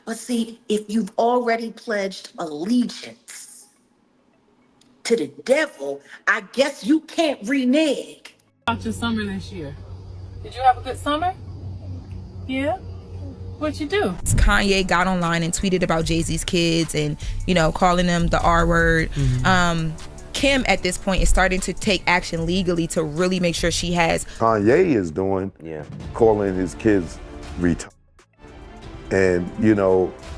But see, if you've already pledged allegiance to the devil, I guess you can't renege. About your summer this year. Did you have a good summer? Yeah? What'd you do? Kanye got online and tweeted about Jay Z's kids and, calling them the R word. Kim at this point is starting to take action legally to really make sure she has. Kanye is doing, calling his kids retarded. And,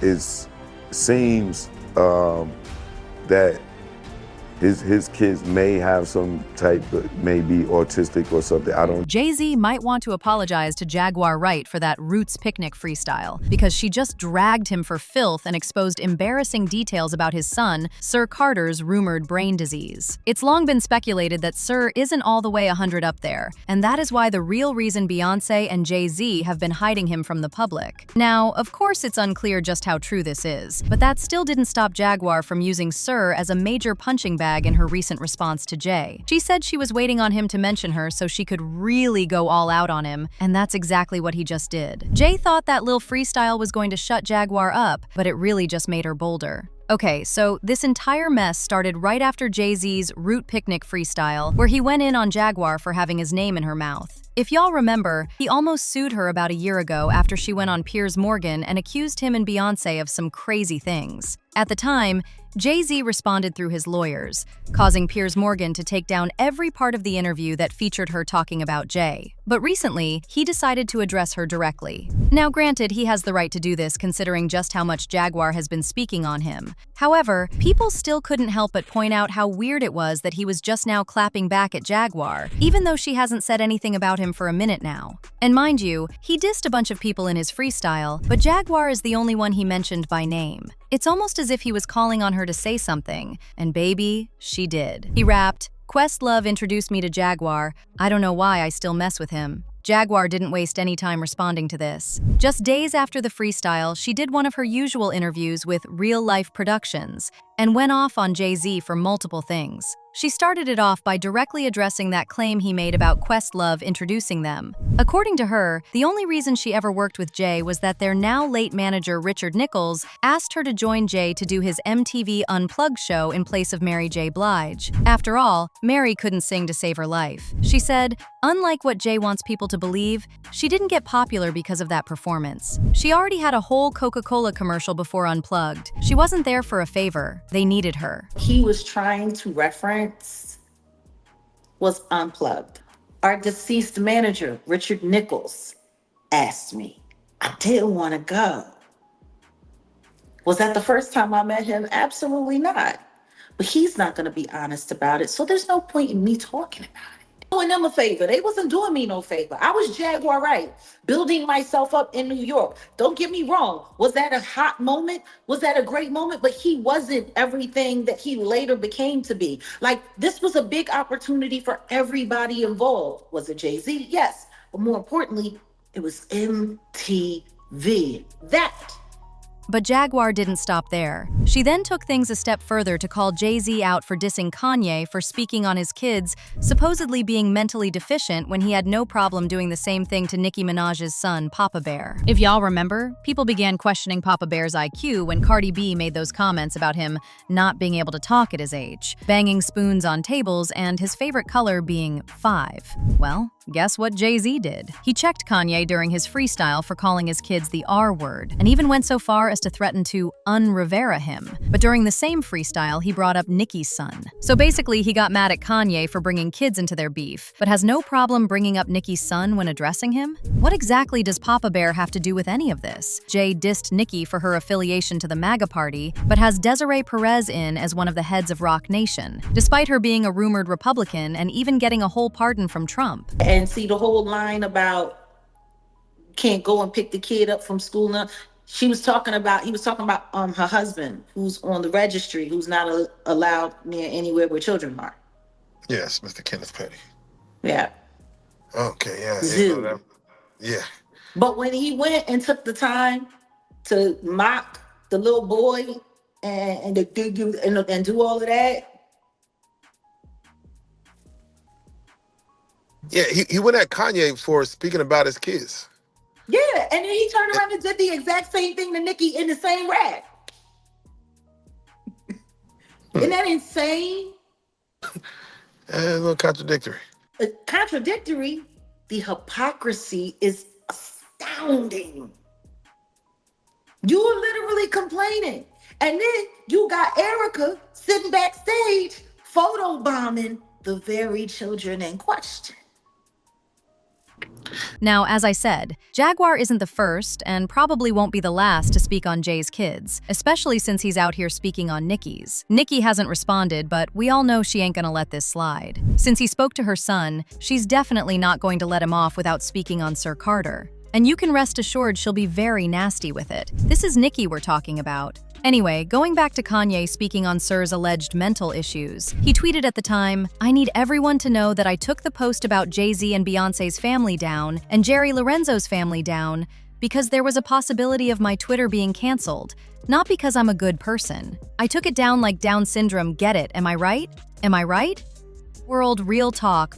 it seems that his kids may have some type of, maybe autistic or something. I don't. Jay Z might want to apologize to Jaguar Wright for that Roots Picnic freestyle, because she just dragged him for filth and exposed embarrassing details about his son, Sir Carter's rumored brain disease. It's long been speculated that Sir isn't all the way 100 up there, and that is why the real reason Beyonce and Jay Z have been hiding him from the public. Now, of course it's unclear just how true this is, but that still didn't stop Jaguar from using Sir as a major punching bag in her recent response to Jay. She said she was waiting on him to mention her so she could really go all out on him, and that's exactly what he just did. Jay thought that little freestyle was going to shut Jaguar up, but it really just made her bolder. Okay, so this entire mess started right after Jay Z's Root Picnic freestyle, where he went in on Jaguar for having his name in her mouth. If y'all remember, he almost sued her about a year ago after she went on Piers Morgan and accused him and Beyonce of some crazy things. At the time, Jay Z responded through his lawyers, causing Piers Morgan to take down every part of the interview that featured her talking about Jay. But recently, he decided to address her directly. Now granted, he has the right to do this considering just how much Jaguar has been speaking on him. However, people still couldn't help but point out how weird it was that he was just now clapping back at Jaguar, even though she hasn't said anything about him for a minute now. And mind you, he dissed a bunch of people in his freestyle, but Jaguar is the only one he mentioned by name. It's almost as if he was calling on her to say something, and baby, she did. He rapped, "Questlove introduced me to Jaguar. I don't know why I still mess with him." Jaguar didn't waste any time responding to this. Just days after the freestyle, she did one of her usual interviews with Real Life Productions and went off on Jay Z for multiple things. She started it off by directly addressing that claim he made about Questlove introducing them. According to her, the only reason she ever worked with Jay was that their now late manager Richard Nichols asked her to join Jay to do his MTV Unplugged show in place of Mary J. Blige. After all, Mary couldn't sing to save her life. She said, unlike what Jay wants people to believe, she didn't get popular because of that performance. She already had a whole Coca-Cola commercial before Unplugged. She wasn't there for a favor. They needed her. He was trying to reference was Unplugged. Our deceased manager, Richard Nichols, asked me. I didn't want to go. Was that the first time I met him? Absolutely not. But he's not going to be honest about it, so there's no point in me talking about it. Doing them a favor. They wasn't doing me no favor. I was Jaguar Wright, building myself up in New York. Don't get me wrong. Was that a hot moment? Was that a great moment? But he wasn't everything that he later became to be. Like, this was a big opportunity for everybody involved. Was it Jay Z? Yes. But more importantly, it was MTV. But Jaguar didn't stop there. She then took things a step further to call Jay Z out for dissing Kanye for speaking on his kids supposedly being mentally deficient when he had no problem doing the same thing to Nicki Minaj's son, Papa Bear. If y'all remember, people began questioning Papa Bear's IQ when Cardi B made those comments about him not being able to talk at his age, banging spoons on tables, and his favorite color being 5. Well, guess what Jay Z did? He checked Kanye during his freestyle for calling his kids the R word, and even went so far as to threaten to un-Rivera him. But during the same freestyle, he brought up Nicki's son. So basically, he got mad at Kanye for bringing kids into their beef, but has no problem bringing up Nicki's son when addressing him? What exactly does Papa Bear have to do with any of this? Jay dissed Nicki for her affiliation to the MAGA party, but has Desiree Perez in as one of the heads of Rock Nation, despite her being a rumored Republican and even getting a whole pardon from Trump. And see the whole line about can't go and pick the kid up from school now. He was talking about her husband, who's on the registry, who's not allowed near anywhere where children are. Yes, Mr. Kenneth Petty. Yeah. Okay, yeah. Zoo. Yeah. But when he went and took the time to mock the little boy and do all of that. Yeah, he went at Kanye for speaking about his kids. Yeah, and then he turned around and did the exact same thing to Nicki in the same rap. Isn't that insane? A little contradictory. Contradictory. The hypocrisy is astounding. You're literally complaining. And then you got Erica sitting backstage photobombing the very children in question. Now, as I said, Jaguar isn't the first and probably won't be the last to speak on Jay's kids, especially since he's out here speaking on Nicki's. Nicki hasn't responded, but we all know she ain't gonna let this slide. Since he spoke to her son, she's definitely not going to let him off without speaking on Sir Carter. And you can rest assured she'll be very nasty with it. This is Nicki we're talking about. Anyway, going back to Kanye speaking on Sir's alleged mental issues, he tweeted at the time, "I need everyone to know that I took the post about Jay Z and Beyonce's family down and Jerry Lorenzo's family down because there was a possibility of my Twitter being canceled, not because I'm a good person. I took it down like Down syndrome, get it, am I right? Am I right? World, real talk.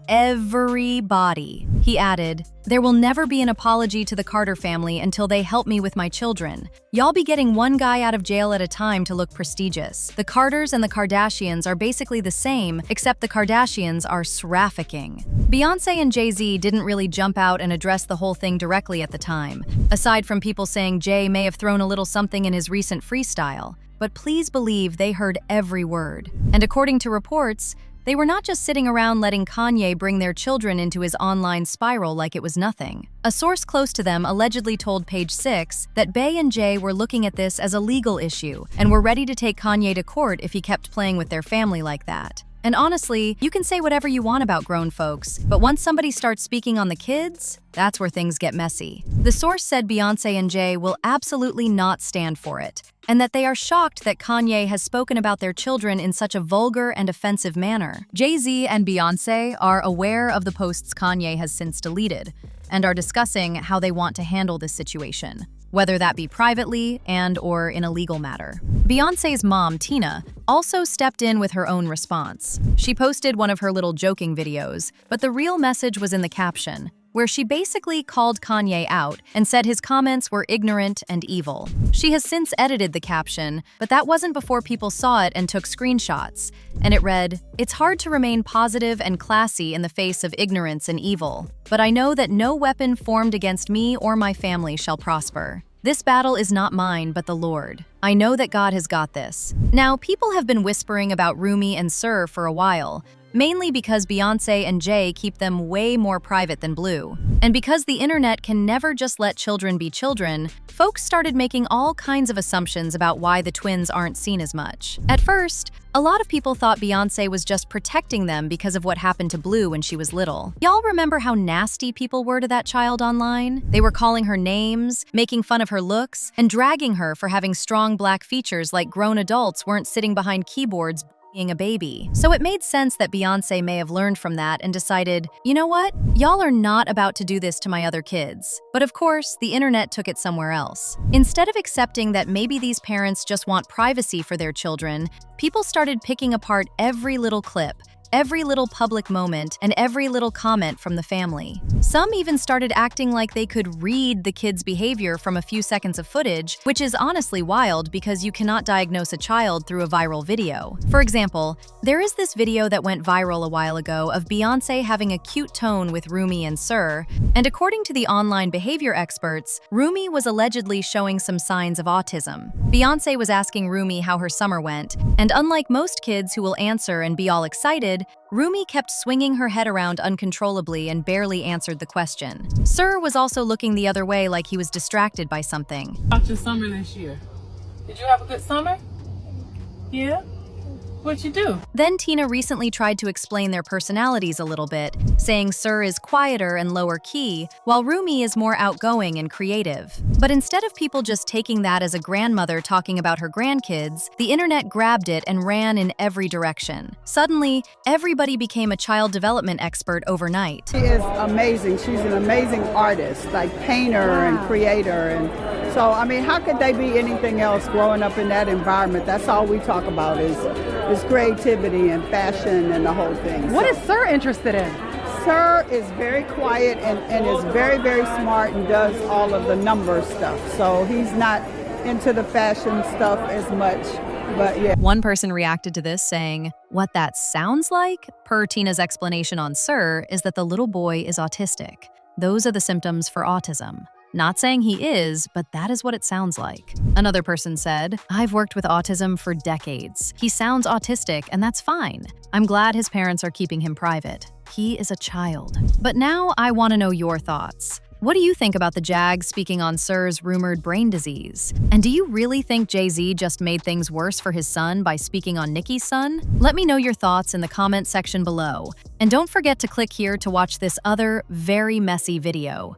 Everybody." He added, "There will never be an apology to the Carter family until they help me with my children. Y'all be getting one guy out of jail at a time to look prestigious. The Carters and the Kardashians are basically the same, except the Kardashians are srafficking." Beyonce and Jay Z didn't really jump out and address the whole thing directly at the time, aside from people saying Jay may have thrown a little something in his recent freestyle. But please believe they heard every word. And according to reports, they were not just sitting around letting Kanye bring their children into his online spiral like it was nothing. A source close to them allegedly told Page 6 that Bey and Jay were looking at this as a legal issue and were ready to take Kanye to court if he kept playing with their family like that. And honestly, you can say whatever you want about grown folks, but once somebody starts speaking on the kids, that's where things get messy. The source said Beyonce and Jay will absolutely not stand for it, and that they are shocked that Kanye has spoken about their children in such a vulgar and offensive manner. Jay Z and Beyonce are aware of the posts Kanye has since deleted, and are discussing how they want to handle this situation, whether that be privately and/or in a legal matter. Beyonce's mom, Tina, also stepped in with her own response. She posted one of her little joking videos, but the real message was in the caption, where she basically called Kanye out and said his comments were ignorant and evil. She has since edited the caption, but that wasn't before people saw it and took screenshots. And it read, "It's hard to remain positive and classy in the face of ignorance and evil, but I know that no weapon formed against me or my family shall prosper. This battle is not mine, but the Lord. I know that God has got this." Now, people have been whispering about Rumi and Sir for a while, mainly because Beyonce and Jay keep them way more private than Blue. And because the internet can never just let children be children, folks started making all kinds of assumptions about why the twins aren't seen as much. At first, a lot of people thought Beyonce was just protecting them because of what happened to Blue when she was little. Y'all remember how nasty people were to that child online? They were calling her names, making fun of her looks, and dragging her for having strong black features like grown adults weren't sitting behind keyboards being a baby. So it made sense that Beyonce may have learned from that and decided, you know what? Y'all are not about to do this to my other kids. But of course, the internet took it somewhere else. Instead of accepting that maybe these parents just want privacy for their children, people started picking apart every little clip, every little public moment, and every little comment from the family. Some even started acting like they could read the kids' behavior from a few seconds of footage, which is honestly wild because you cannot diagnose a child through a viral video. For example, there is this video that went viral a while ago of Beyonce having a cute tone with Rumi and Sir, and according to the online behavior experts, Rumi was allegedly showing some signs of autism. Beyonce was asking Rumi how her summer went, and unlike most kids who will answer and be all excited, Rumi kept swinging her head around uncontrollably and barely answered the question. Sir was also looking the other way like he was distracted by something. About your summer this year. Did you have a good summer? Yeah? What'd you do? Then Tina recently tried to explain their personalities a little bit, saying Sir is quieter and lower key, while Rumi is more outgoing and creative. But instead of people just taking that as a grandmother talking about her grandkids, the internet grabbed it and ran in every direction. Suddenly, everybody became a child development expert overnight. She is amazing. She's an amazing artist, like painter and creator. And so, I mean, how could they be anything else growing up in that environment? That's all we talk about is creativity and fashion and the whole thing. What is Sir interested in? Sir is very quiet and is very, very smart and does all of the number stuff. So he's not into the fashion stuff as much, but yeah. One person reacted to this saying, "What that sounds like," per Tina's explanation on Sir, is that the little boy is autistic. Those are the symptoms for autism. Not saying he is, but that is what it sounds like. Another person said, "I've worked with autism for decades. He sounds autistic, and that's fine. I'm glad his parents are keeping him private. He is a child." But now I want to know your thoughts. What do you think about the Jag speaking on Sir's rumored brain disease? And do you really think Jay Z just made things worse for his son by speaking on Nicki's son? Let me know your thoughts in the comment section below. And don't forget to click here to watch this other very messy video.